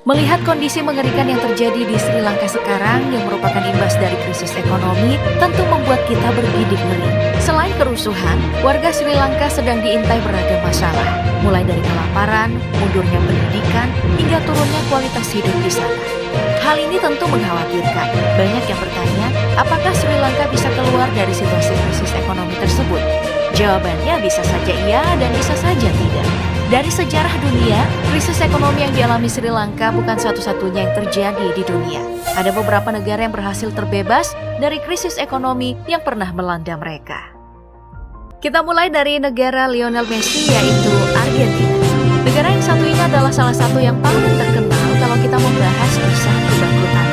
Melihat kondisi mengerikan yang terjadi di Sri Lanka sekarang yang merupakan imbas dari krisis ekonomi tentu membuat kita berbidik ngeri. Selain kerusuhan, warga Sri Lanka sedang diintai beragam masalah, mulai dari kelaparan, mundurnya pendidikan, hingga turunnya kualitas hidup di sana. Hal ini tentu mengkhawatirkan. Banyak yang bertanya, apakah Sri Lanka bisa keluar dari situasi krisis ekonomi tersebut? Jawabannya bisa saja iya dan bisa saja tidak. Dari sejarah dunia, krisis ekonomi yang dialami Sri Lanka bukan satu-satunya yang terjadi di dunia. Ada beberapa negara yang berhasil terbebas dari krisis ekonomi yang pernah melanda mereka. Kita mulai dari negara Lionel Messi, yaitu Argentina. Negara yang satu ini adalah salah satu yang paling terkenal kalau kita membahas kisah kebangkrutan.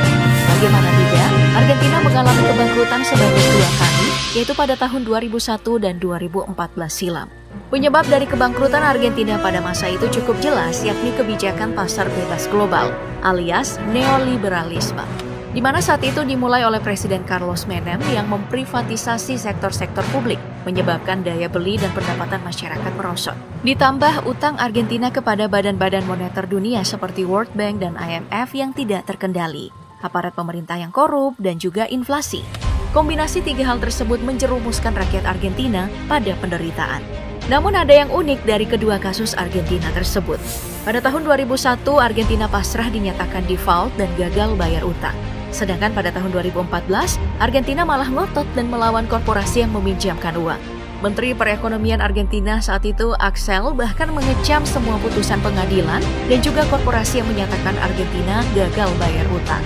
Bagaimana tidak, Argentina mengalami kebangkrutan sebanyak 2 kali, yaitu pada tahun 2001 dan 2014 silam. Penyebab dari kebangkrutan Argentina pada masa itu cukup jelas, yakni kebijakan pasar bebas global, alias neoliberalisme, di mana saat itu dimulai oleh Presiden Carlos Menem yang memprivatisasi sektor-sektor publik, menyebabkan daya beli dan pendapatan masyarakat merosot. Ditambah utang Argentina kepada badan-badan moneter dunia seperti World Bank dan IMF yang tidak terkendali, aparat pemerintah yang korup, dan juga inflasi. Kombinasi 3 hal tersebut menjerumuskan rakyat Argentina pada penderitaan. Namun ada yang unik dari kedua kasus Argentina tersebut. Pada tahun 2001, Argentina pasrah dinyatakan default dan gagal bayar utang. Sedangkan pada tahun 2014, Argentina malah ngotot dan melawan korporasi yang meminjamkan uang. Menteri Perekonomian Argentina saat itu, Axel, bahkan mengecam semua putusan pengadilan dan juga korporasi yang menyatakan Argentina gagal bayar utang.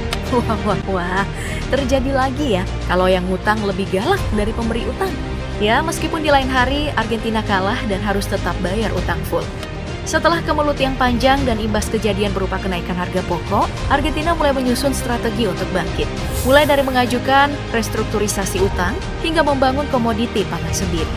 Wah, terjadi lagi ya kalau yang ngutang lebih galak dari pemberi utang. Ya, meskipun di lain hari Argentina kalah dan harus tetap bayar utang full. Setelah kemelut yang panjang dan imbas kejadian berupa kenaikan harga pokok, Argentina mulai menyusun strategi untuk bangkit. Mulai dari mengajukan restrukturisasi utang hingga membangun komoditi pangan sendiri.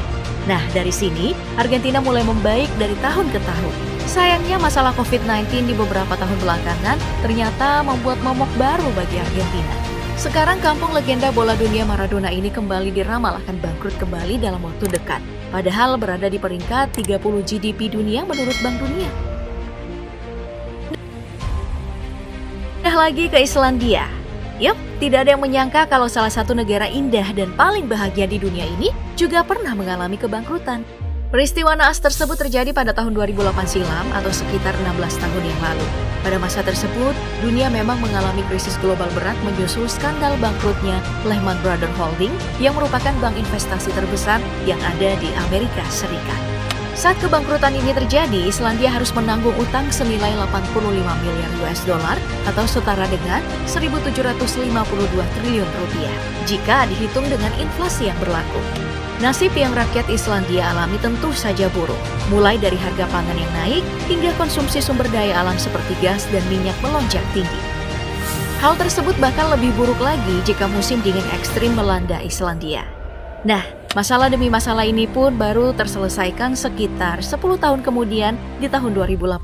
Nah, dari sini Argentina mulai membaik dari tahun ke tahun. Sayangnya masalah COVID-19 di beberapa tahun belakangan ternyata membuat momok baru bagi Argentina. Sekarang kampung legenda bola dunia Maradona ini kembali diramal akan bangkrut kembali dalam waktu dekat. Padahal berada di peringkat 30 GDP dunia menurut Bank Dunia. Nah, lagi ke Islandia. Yup, tidak ada yang menyangka kalau salah satu negara indah dan paling bahagia di dunia ini juga pernah mengalami kebangkrutan. Peristiwa naas tersebut terjadi pada tahun 2008 silam atau sekitar 16 tahun yang lalu. Pada masa tersebut, dunia memang mengalami krisis global berat menyusul skandal bangkrutnya Lehman Brothers Holding yang merupakan bank investasi terbesar yang ada di Amerika Serikat. Saat kebangkrutan ini terjadi, Islandia harus menanggung utang senilai 85 miliar US dollar atau setara dengan 1.752 triliun rupiah jika dihitung dengan inflasi yang berlaku. Nasib yang rakyat Islandia alami tentu saja buruk, mulai dari harga pangan yang naik hingga konsumsi sumber daya alam seperti gas dan minyak melonjak tinggi. Hal tersebut bahkan lebih buruk lagi jika musim dingin ekstrim melanda Islandia. Nah, masalah demi masalah ini pun baru terselesaikan sekitar 10 tahun kemudian di tahun 2018.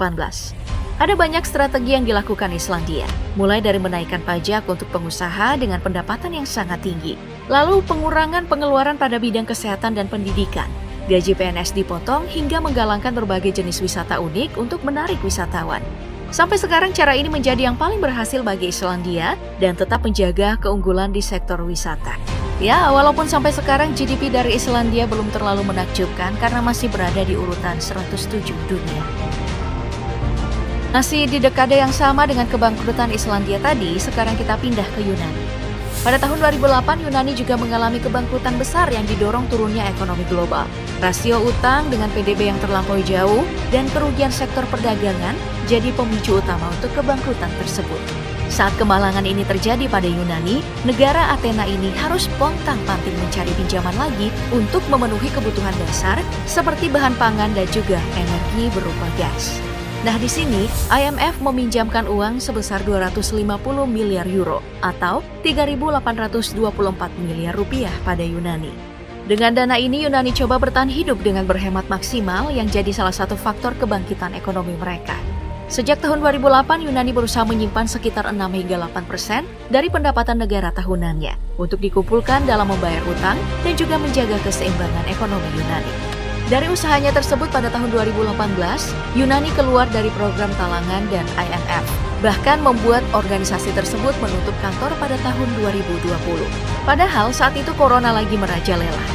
Ada banyak strategi yang dilakukan Islandia, mulai dari menaikkan pajak untuk pengusaha dengan pendapatan yang sangat tinggi, lalu pengurangan pengeluaran pada bidang kesehatan dan pendidikan, gaji PNS dipotong hingga menggalangkan berbagai jenis wisata unik untuk menarik wisatawan. Sampai sekarang cara ini menjadi yang paling berhasil bagi Islandia dan tetap menjaga keunggulan di sektor wisata. Ya, walaupun sampai sekarang GDP dari Islandia belum terlalu menakjubkan karena masih berada di urutan 107 dunia. Masih di dekade yang sama dengan kebangkrutan Islandia tadi, sekarang kita pindah ke Yunani. Pada tahun 2008, Yunani juga mengalami kebangkrutan besar yang didorong turunnya ekonomi global. Rasio utang dengan PDB yang terlampau jauh dan kerugian sektor perdagangan jadi pemicu utama untuk kebangkrutan tersebut. Saat kemalangan ini terjadi pada Yunani, negara Athena ini harus pontang-panting mencari pinjaman lagi untuk memenuhi kebutuhan dasar seperti bahan pangan dan juga energi berupa gas. Nah, di sini IMF meminjamkan uang sebesar 250 miliar euro atau 3.824 miliar rupiah pada Yunani. Dengan dana ini, Yunani coba bertahan hidup dengan berhemat maksimal yang jadi salah satu faktor kebangkitan ekonomi mereka. Sejak tahun 2008, Yunani berusaha menyimpan sekitar 6 hingga 8% dari pendapatan negara tahunannya untuk dikumpulkan dalam membayar utang dan juga menjaga keseimbangan ekonomi Yunani. Dari usahanya tersebut pada tahun 2018, Yunani keluar dari program talangan dan IMF. bahkan membuat organisasi tersebut menutup kantor pada tahun 2020. Padahal saat itu corona lagi merajalela.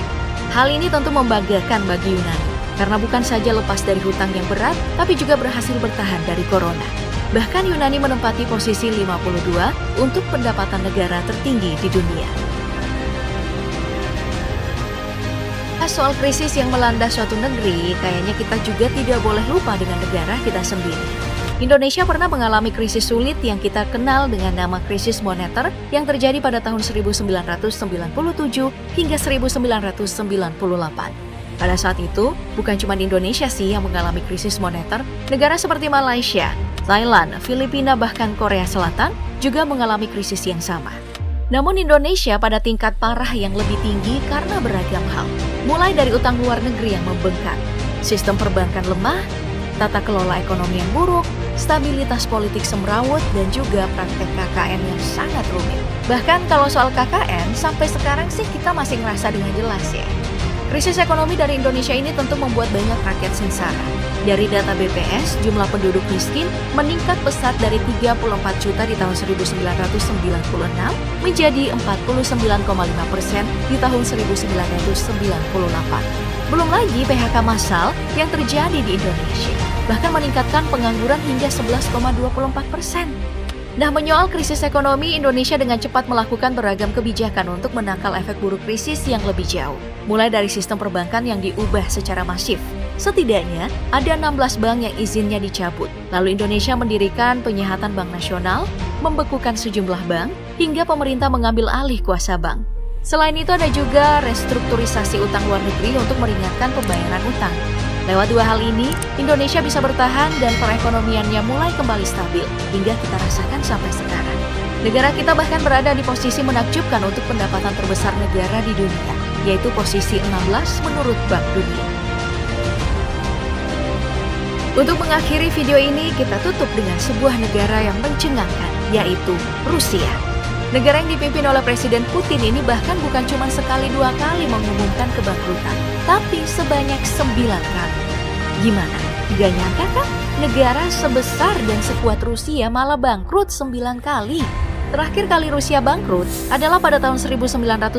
Hal ini tentu membanggakan bagi Yunani, karena bukan saja lepas dari hutang yang berat, tapi juga berhasil bertahan dari corona. Bahkan Yunani menempati posisi 52 untuk pendapatan negara tertinggi di dunia. Soal krisis yang melanda suatu negeri, kayaknya kita juga tidak boleh lupa dengan negara kita sendiri. Indonesia pernah mengalami krisis sulit yang kita kenal dengan nama krisis moneter yang terjadi pada tahun 1997 hingga 1998. Pada saat itu, bukan cuma Indonesia sih yang mengalami krisis moneter, negara seperti Malaysia, Thailand, Filipina, bahkan Korea Selatan juga mengalami krisis yang sama. Namun Indonesia pada tingkat parah yang lebih tinggi karena beragam hal. Mulai dari utang luar negeri yang membengkak, sistem perbankan lemah, tata kelola ekonomi yang buruk, stabilitas politik semrawut, dan juga praktek KKN yang sangat rumit. Bahkan kalau soal KKN, sampai sekarang sih kita masih ngerasa dengan jelas ya. Krisis ekonomi dari Indonesia ini tentu membuat banyak rakyat sengsara. Dari data BPS, jumlah penduduk miskin meningkat pesat dari 34 juta di tahun 1996 menjadi 49,5% di tahun 1998. Belum lagi PHK massal yang terjadi di Indonesia, bahkan meningkatkan pengangguran hingga 11,24%. Nah, menyoal krisis ekonomi, Indonesia dengan cepat melakukan beragam kebijakan untuk menangkal efek buruk krisis yang lebih jauh. Mulai dari sistem perbankan yang diubah secara masif. Setidaknya, ada 16 bank yang izinnya dicabut. Lalu Indonesia mendirikan Penyihatan Bank Nasional, membekukan sejumlah bank, hingga pemerintah mengambil alih kuasa bank. Selain itu ada juga restrukturisasi utang luar negeri untuk meringankan pembayaran utang. Lewat dua hal ini, Indonesia bisa bertahan dan perekonomiannya mulai kembali stabil hingga kita rasakan sampai sekarang. Negara kita bahkan berada di posisi menakjubkan untuk pendapatan terbesar negara di dunia, yaitu posisi 16 menurut Bank Dunia. Untuk mengakhiri video ini, kita tutup dengan sebuah negara yang mencengangkan, yaitu Rusia. Negara yang dipimpin oleh Presiden Putin ini bahkan bukan cuma sekali dua kali mengumumkan kebangkrutan, tapi sebanyak 9 kali. Gimana? Gak nyangka kan? Negara sebesar dan sekuat Rusia malah bangkrut 9 kali. Terakhir kali Rusia bangkrut adalah pada tahun 1998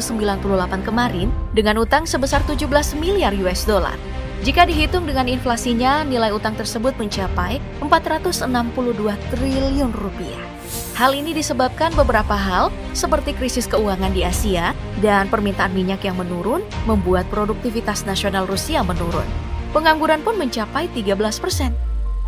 kemarin dengan utang sebesar 17 miliar US dollar. Jika dihitung dengan inflasinya, nilai utang tersebut mencapai 462 triliun rupiah. Hal ini disebabkan beberapa hal seperti krisis keuangan di Asia dan permintaan minyak yang menurun membuat produktivitas nasional Rusia menurun. Pengangguran pun mencapai 13%.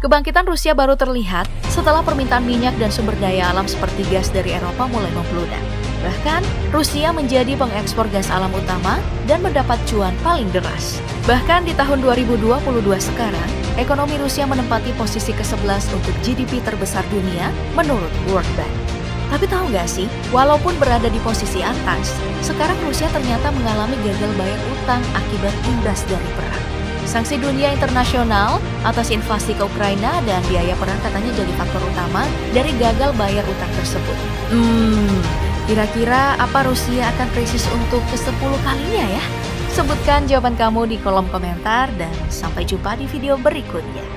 Kebangkitan Rusia baru terlihat setelah permintaan minyak dan sumber daya alam seperti gas dari Eropa mulai membludak. Bahkan, Rusia menjadi pengekspor gas alam utama dan mendapat cuan paling deras. Bahkan di tahun 2022 sekarang, ekonomi Rusia menempati posisi ke-11 untuk GDP terbesar dunia menurut World Bank. Tapi tahu nggak sih, walaupun berada di posisi atas, sekarang Rusia ternyata mengalami gagal bayar utang akibat imbas dari perang. Sanksi dunia internasional atas invasi ke Ukraina dan biaya perang katanya jadi faktor utama dari gagal bayar utang tersebut. Kira-kira apa Rusia akan krisis untuk ke-10 kalinya ya? Sebutkan jawaban kamu di kolom komentar dan sampai jumpa di video berikutnya.